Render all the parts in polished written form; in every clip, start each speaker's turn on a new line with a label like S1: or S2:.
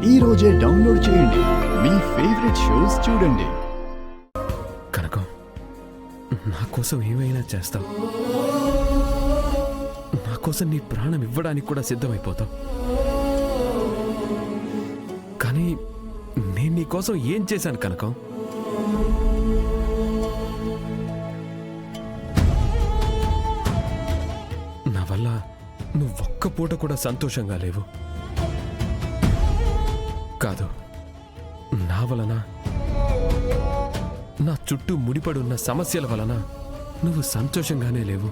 S1: ఈ రోజే డౌన్లోడ్ చేయండి. మీ ఫేవరెట్ షోస్ చూడండి.
S2: కనకం, నా కోసం ఏమైనా చేస్తావు. నా కోసం నీ ప్రాణం ఇవ్వడానికి కూడా సిద్ధమైపోతావు. కానీ నేను నీ కోసం ఏం చేశాను కనకం? నా వల్ల నువ్వు ఒక్క పూట కూడా సంతోషంగా లేవు. కాదు, నా వలన, నా చుట్టూ ముడిపడున్న సమస్యల వలన నువ్వు సంతోషంగానే లేవు.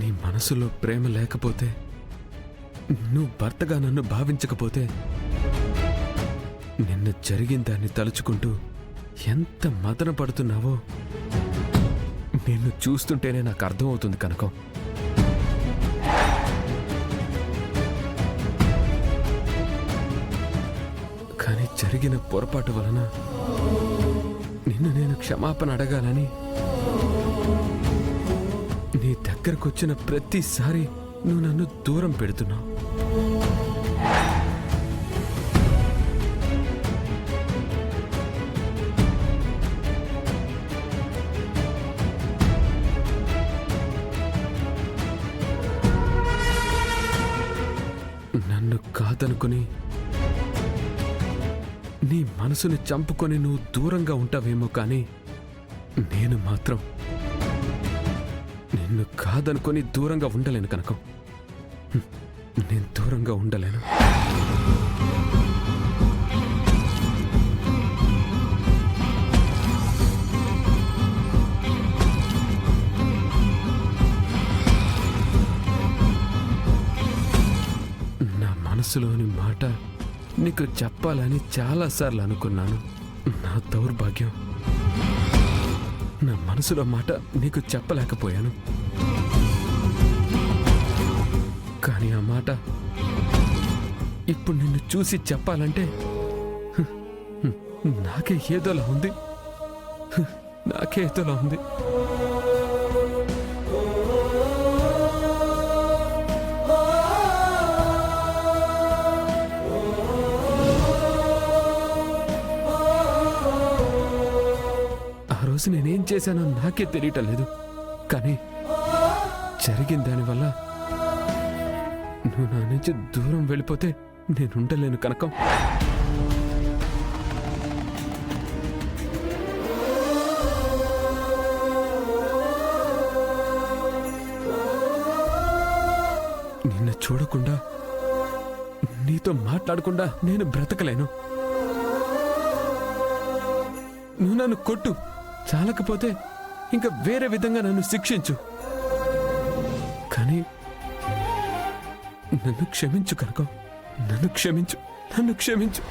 S2: నీ మనసులో ప్రేమ లేకపోతే, నువ్వు భర్తగా నన్ను భావించకపోతే, నిన్న జరిగిన దాన్ని తలుచుకుంటూ ఎంత మదన పడుతున్నావో నిన్ను చూస్తుంటేనే నాకు అర్థమవుతుంది కనకం. కానీ జరిగిన పొరపాటు వలన నిన్ను నేను క్షమాపణ అడగాలని నీ దగ్గరకొచ్చిన ప్రతిసారి నువ్వు నన్ను దూరం పెడుతున్నావు. నన్ను కాదనుకుని నీ మనసుని చంపుకొని నువ్వు దూరంగా ఉంటావేమో, కానీ నేను మాత్రం నిన్ను కాదనుకొని దూరంగా ఉండలేను కనకం. నేను దూరంగా ఉండలేను. నా మనసులోని మాట నీకు చెప్పాలని చాలాసార్లు అనుకున్నాను. నా దౌర్భాగ్యం, నా మనసులో మాట నీకు చెప్పలేకపోయాను. కానీ ఆ మాట ఇప్పుడు నిన్ను చూసి చెప్పాలంటే నాకే ఏదోలా ఉంది. నాకే ఏదోలా ఉంది. ఆ రోజు నేనేం చేశానో నాకే తెలియటం లేదు. కానీ జరిగిన దానివల్ల నువ్వు నా నుంచి దూరం వెళ్ళిపోతే నేనుండలేను కనకం. నిన్ను చూడకుండా, నీతో మాట్లాడకుండా నేను బ్రతకలేను. నువ్వు నన్ను కొట్టు, చాలకపోతే ఇంకా వేరే విధంగా నన్ను శిక్షించు. కానీ నన్ను క్షమించు కనకం. నన్ను క్షమించు, నన్ను క్షమించు.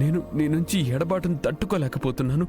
S2: నేను నీ నుంచి ఎడబాటును తట్టుకోలేకపోతున్నాను.